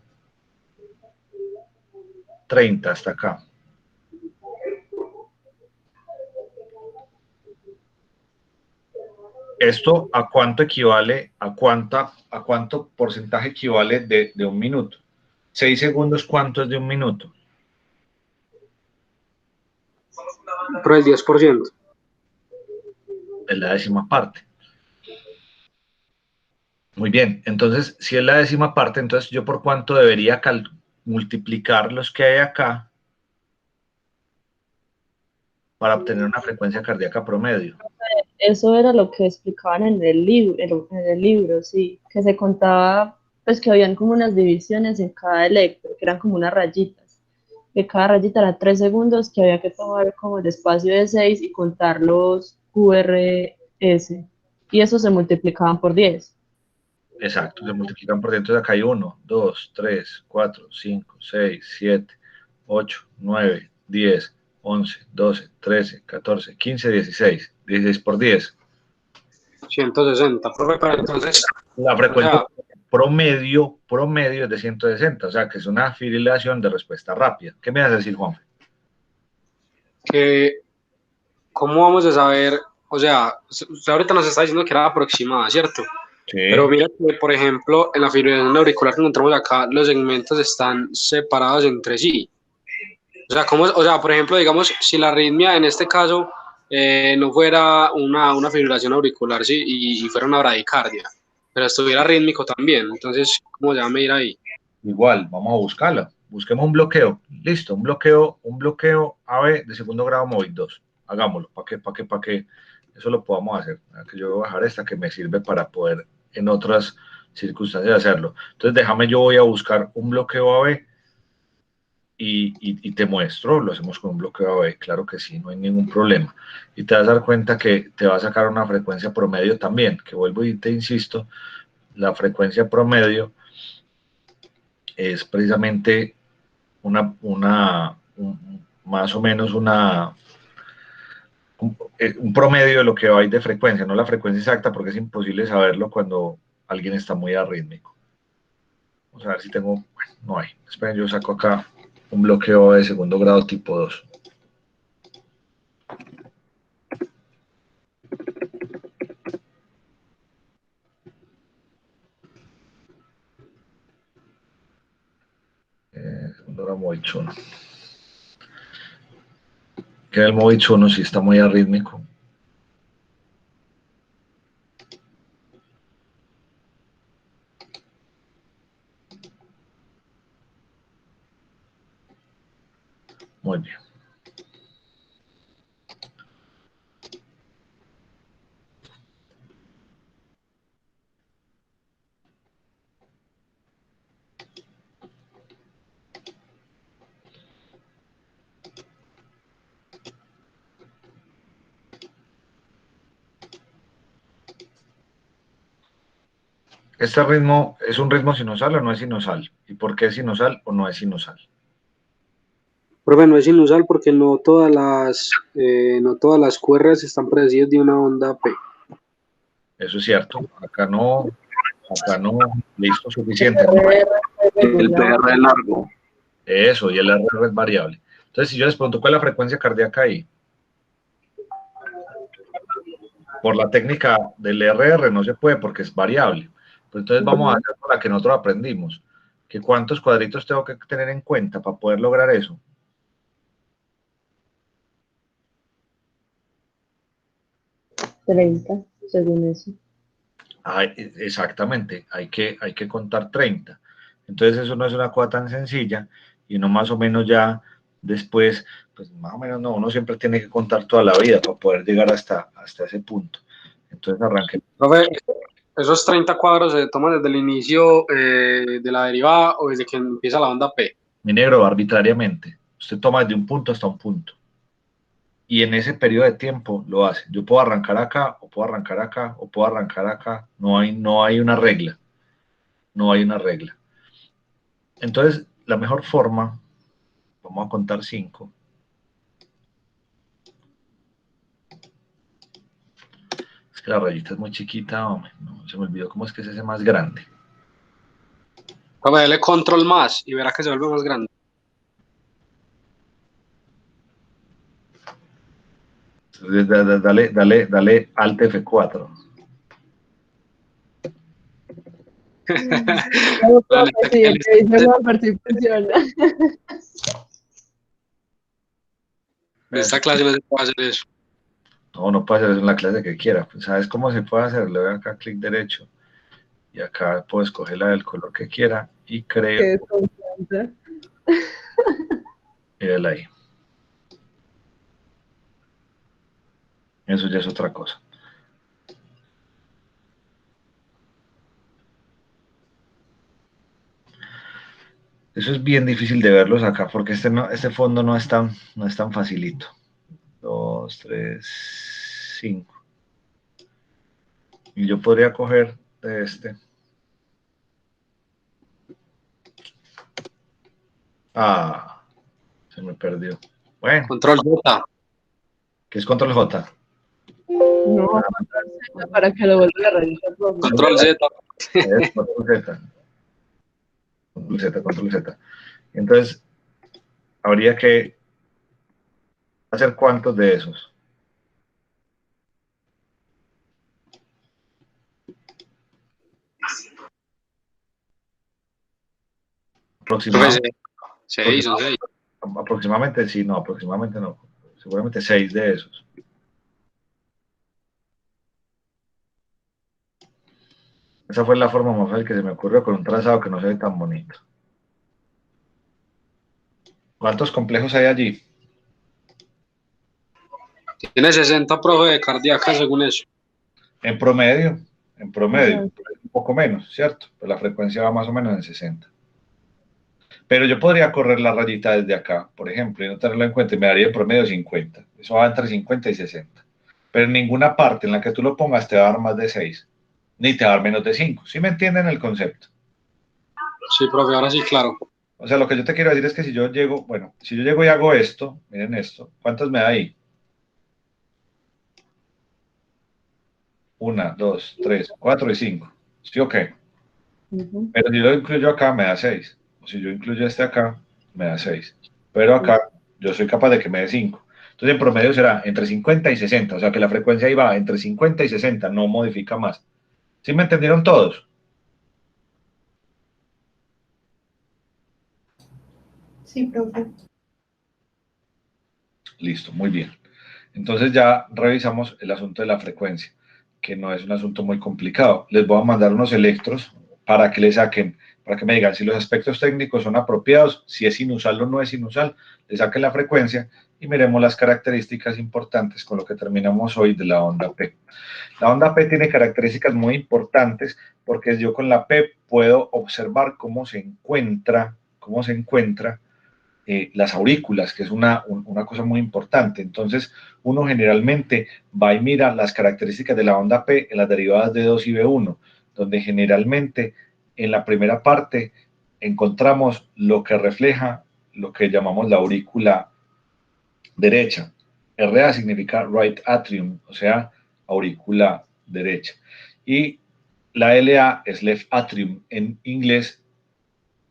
30 hasta acá. ¿Esto a cuánto equivale, a cuánto porcentaje equivale de un minuto? 6 segundos, ¿cuánto es de un minuto? Pero el 10%. Es la décima parte. Muy bien, entonces, si es la décima parte, entonces yo por cuánto debería multiplicar los que hay acá para obtener una frecuencia cardíaca promedio. Eso era lo que explicaban en el libro, sí, que se contaba, pues que habían como unas divisiones en cada electro, que eran como unas rayitas, que cada rayita era 3 segundos, que había que tomar como el espacio de 6 y contar los QRS, y eso se multiplicaban por 10. Exacto, se multiplican por dentro. Acá hay 1, 2, 3, 4, 5, 6, 7, 8, 9, 10, 11, 12, 13, 14, 15, 16. 16 por 10. 160, profe, pero entonces, La o frecuencia sea, promedio es de 160, o sea que es una fibrilación de respuesta rápida. ¿Qué me vas a decir, Juan? que, ¿cómo vamos a saber? O sea, usted ahorita nos está diciendo que era aproximada, ¿cierto? Pero Sí. mira que, por ejemplo, en la fibrilación auricular que encontramos acá, los segmentos están separados entre sí. O sea, o sea, por ejemplo, digamos, si la arritmia en este caso no fuera una fibrilación auricular, sí, y fuera una bradicardia, pero estuviera rítmico también, entonces, ¿cómo se va a medir ahí? Igual, vamos a buscarla. Busquemos un bloqueo. Listo, un bloqueo AB de segundo grado móvil 2. Hagámoslo, para que eso lo podamos hacer. Que yo voy a bajar esta que me sirve para poder en otras circunstancias hacerlo. Entonces, déjame, yo voy a buscar un bloqueo AB y te muestro. Lo hacemos con un bloqueo AB, claro que sí, no hay ningún problema. Y te vas a dar cuenta que te va a sacar una frecuencia promedio también, que vuelvo y te insisto, la frecuencia promedio es precisamente más o menos un promedio de lo que va a ir de frecuencia, no la frecuencia exacta porque es imposible saberlo cuando alguien está muy arrítmico. Vamos a ver si tengo, bueno, no hay. Esperen, yo saco acá un bloqueo de segundo grado tipo 2. Segundo grado Movich 1. Que el Movich 1 sí está muy arrítmico. Muy bien. ¿Este ritmo es un ritmo sinusal o no es sinusal? ¿Y por qué es sinusal o no es sinusal? Profe, no es inusual porque no todas las QRs están precedidas de una onda P. Eso es cierto. Acá no, listo, El suficiente. RR El regular. PR largo. Eso, y el RR es variable. Entonces, si yo les pregunto cuál es la frecuencia cardíaca ahí, por la técnica del RR no se puede porque es variable. Pues entonces vamos a hacer por la que nosotros aprendimos, que cuántos cuadritos tengo que tener en cuenta para poder lograr eso. Treinta, según eso. Exactamente, hay que contar 30. Entonces eso no es una cosa tan sencilla y uno más o menos ya después, pues más o menos no, uno siempre tiene que contar toda la vida para poder llegar hasta ese punto. Entonces arranque. Profe, esos 30 cuadros se toman desde el inicio de la derivada o desde que empieza la onda P. Mi negro, arbitrariamente. Usted toma desde un punto hasta un punto. Y en ese periodo de tiempo lo hace. Yo puedo arrancar acá, o puedo arrancar acá, o puedo arrancar acá. No hay una regla. No hay una regla. Entonces, la mejor forma, vamos a contar 5. Es que la rayita es muy chiquita, hombre. No, se me olvidó cómo es que es ese más grande. Profe, dele control más y verá que se vuelve más grande. Entonces, dale Alt F4. No, Dale, profe, sí, el que dice no, por si funciona. en esta clase no se puede hacer eso. No, no puede hacer eso en la clase que quiera. Pues, ¿sabes cómo se puede hacer? Le doy acá clic derecho y acá puedo escoger la del color que quiera y creo. Qué desconfianza. Mírala ahí. Eso ya es otra cosa. Eso es bien difícil de verlos acá porque este fondo no es tan facilito. 2, 3, 5. Y yo podría coger de este Ah, se me perdió. Bueno, Control J. ¿qué es control J? No, para que lo vuelva a rayita, profe. Control Z. Es control Z. Control Z, control Z. Entonces, habría que hacer cuántos de esos. Aproximadamente, Seis, son 6. aproximadamente, sí, no, aproximadamente no. Seguramente 6 de esos. Esa fue la forma más fácil que se me ocurrió con un trazado que no se ve tan bonito. ¿Cuántos complejos hay allí? Tiene 60, profe, de cardíaca según eso. En promedio, Ajá. un poco menos, ¿cierto? Pues la frecuencia va más o menos en 60. Pero yo podría correr la rayita desde acá, por ejemplo, y no tenerlo en cuenta, y me daría en promedio 50. Eso va entre 50 y 60. Pero en ninguna parte en la que tú lo pongas te va a dar más de 6, ni te va a dar menos de 5. ¿Sí me entienden el concepto? Sí, profe, ahora sí, claro. O sea, lo que yo te quiero decir es que si yo llego, bueno, si yo llego y hago esto, miren esto, ¿cuántos me da ahí? 1, 2, 3, 4 y 5. ¿Sí o qué? Ujú. Pero si lo incluyo acá, me da 6. O si yo incluyo este acá, me da 6. Pero acá, yo soy capaz de que me dé 5. Entonces, en promedio será entre 50 y 60. O sea, que la frecuencia ahí va entre 50 y 60, no modifica más. ¿Sí me entendieron todos? Sí, profe. Listo, muy bien. Entonces ya revisamos el asunto de la frecuencia, que no es un asunto muy complicado. Les voy a mandar unos electros para que le saquen, para que me digan si los aspectos técnicos son apropiados, si es sinusal o no es sinusal, le saquen la frecuencia y miremos las características importantes con lo que terminamos hoy de la onda P. La onda P tiene características muy importantes porque yo con la P puedo observar cómo se encuentra las aurículas, que es una cosa muy importante. Entonces, uno generalmente va y mira las características de la onda P en las derivadas de 2 y B1, donde generalmente en la primera parte encontramos lo que refleja lo que llamamos la aurícula derecha. RA significa right atrium, o sea, aurícula derecha. Y la LA es left atrium. En inglés,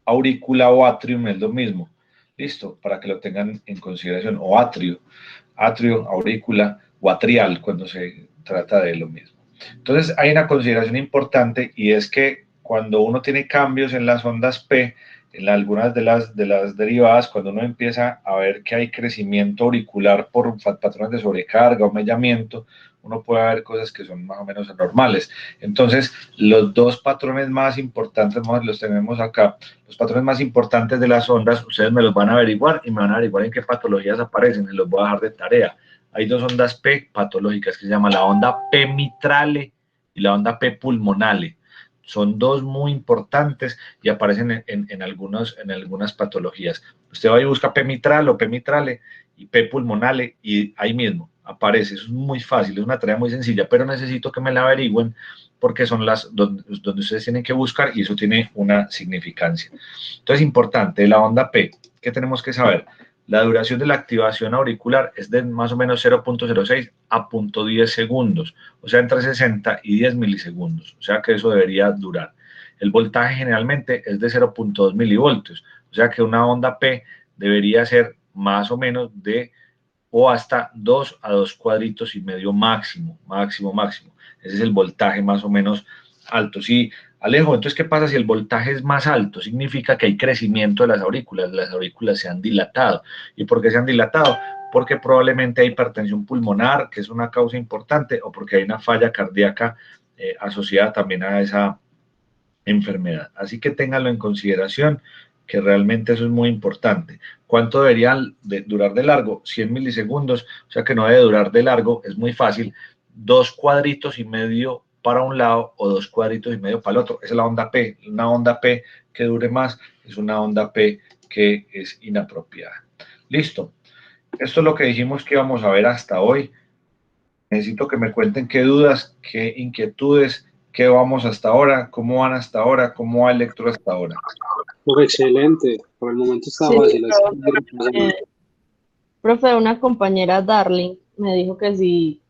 aurícula o atrium es lo mismo. Listo, para que lo tengan en consideración. O atrio, aurícula o atrial cuando se trata de lo mismo. Entonces hay una consideración importante y es que cuando uno tiene cambios en las ondas P, en algunas de las derivadas, cuando uno empieza a ver que hay crecimiento auricular por patrones de sobrecarga o mellamiento, uno puede ver cosas que son más o menos anormales. Entonces, los dos patrones más importantes los tenemos acá. Los patrones más importantes de las ondas, ustedes me los van a averiguar y me van a averiguar en qué patologías aparecen, y los voy a dejar de tarea. Hay dos ondas P patológicas que se llaman la onda P mitrale y la onda P pulmonale. Son dos muy importantes y aparecen en algunas patologías. Usted va y busca P mitral o P mitrale y P pulmonale y ahí mismo aparece. Eso es muy fácil, es una tarea muy sencilla, pero necesito que me la averigüen porque son las donde ustedes tienen que buscar y eso tiene una significancia. Entonces, importante, la onda P, ¿qué tenemos que saber? La duración de la activación auricular es de más o menos 0.06 a 0.10 segundos, o sea, entre 60 y 10 milisegundos, o sea que eso debería durar. El voltaje generalmente es de 0.2 milivoltios, o sea que una onda P debería ser más o menos de o hasta 2 a 2 cuadritos y medio máximo. Ese es el voltaje más o menos alto. Sí, Alejo, entonces, ¿qué pasa si el voltaje es más alto? Significa que hay crecimiento de las aurículas se han dilatado. ¿Y por qué se han dilatado? Porque probablemente hay hipertensión pulmonar, que es una causa importante, o porque hay una falla cardíaca asociada también a esa enfermedad. Así que ténganlo en consideración, que realmente eso es muy importante. ¿Cuánto deberían durar de largo? 100 milisegundos, o sea que no debe durar de largo, es muy fácil. 2 cuadritos y medio para un lado o 2 cuadritos y medio para el otro. Esa es la onda P. Una onda P que dure más es una onda P que es inapropiada. Listo. Esto es lo que dijimos que íbamos a ver hasta hoy. Necesito que me cuenten qué dudas, qué inquietudes, qué vamos hasta ahora, cómo van hasta ahora, cómo va Electro hasta ahora. Excelente. Por el momento está Sí, fácil. profe, una compañera Darling me dijo que si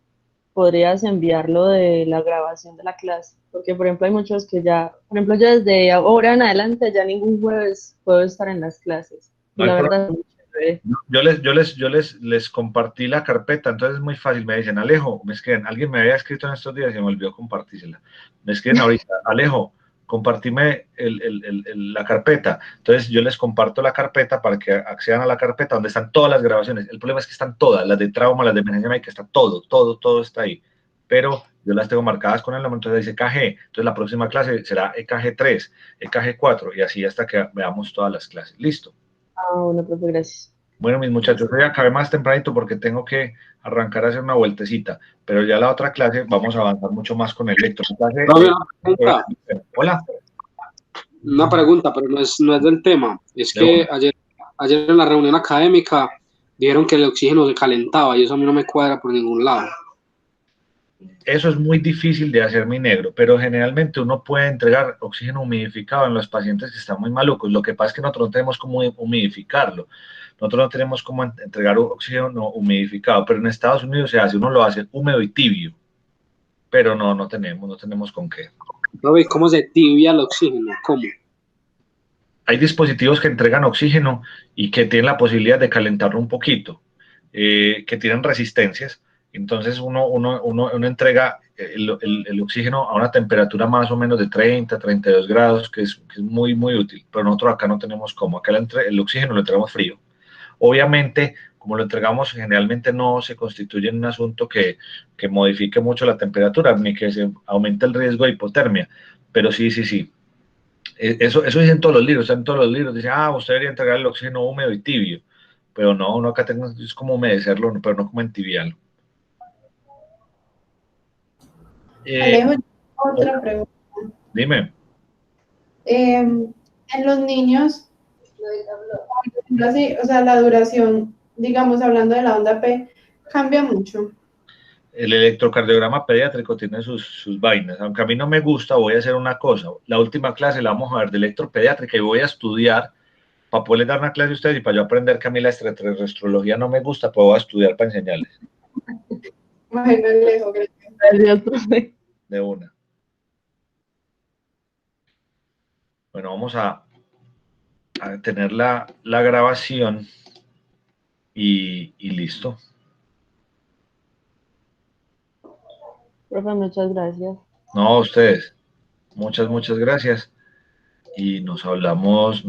podrías enviarlo de la grabación de la clase, porque por ejemplo hay muchos que ya, por ejemplo yo desde ahora en adelante ya ningún jueves puedo estar en las clases, y No hay la problema. verdad es muy chévere. Les compartí la carpeta, entonces es muy fácil. Me dicen, Alejo, me escriben, alguien me había escrito en estos días y me olvidó compartírsela. Me escriben ahorita, Alejo, compartime la carpeta. Entonces yo les comparto la carpeta para que accedan a la carpeta donde están todas las grabaciones. El problema es que están todas, las de trauma, las de emergencia médica, está todo está ahí. Pero yo las tengo marcadas con el nombre, entonces dice EKG. Entonces la próxima clase será EKG 3, EKG 4 y así hasta que veamos todas las clases. Listo. Ah, bueno, profe, gracias. Bueno, mis muchachos, hoy acabé más tempranito porque tengo que arrancar a hacer una vueltecita, pero ya la otra clase vamos a avanzar mucho más con el electro. Hola. Una pregunta, pero no es del tema. Es que ayer en la reunión académica dijeron que el oxígeno se calentaba y eso a mí no me cuadra por ningún lado. Eso es muy difícil de hacer, mi negro, pero generalmente uno puede entregar oxígeno humidificado en los pacientes que están muy malucos. Lo que pasa es que nosotros no tenemos cómo humidificarlo. Nosotros no tenemos cómo entregar oxígeno humidificado, pero en Estados Unidos se hace, uno lo hace húmedo y tibio, pero no tenemos con qué. ¿Cómo se tibia el oxígeno? ¿Cómo? Hay dispositivos que entregan oxígeno y que tienen la posibilidad de calentarlo un poquito, que tienen resistencias. Entonces uno entrega el oxígeno a una temperatura más o menos de 30, 32 grados, que es muy, muy útil, pero nosotros acá no tenemos cómo. Acá el oxígeno lo entregamos frío. Obviamente, como lo entregamos, generalmente no se constituye en un asunto que modifique mucho la temperatura, ni que se aumente el riesgo de hipotermia, pero sí. Eso dicen todos los libros, dicen, usted debería entregar el oxígeno húmedo y tibio, pero no, uno acá es como humedecerlo, pero no como entibiarlo. Alejo, otra pregunta. Dime. En los niños, así, o sea, la duración, digamos, hablando de la onda P, cambia mucho. El electrocardiograma pediátrico tiene sus vainas. Aunque a mí no me gusta, voy a hacer una cosa. La última clase la vamos a ver de electropediátrica y voy a estudiar para poderles dar una clase a ustedes y para yo aprender que a mí la extraterrestrología no me gusta, pues voy a estudiar para enseñarles. Bueno, Alejo, Gracias, profe. De una. Bueno, vamos a tener la grabación y listo. Profe, muchas gracias. No, a ustedes. Muchas gracias. Y nos hablamos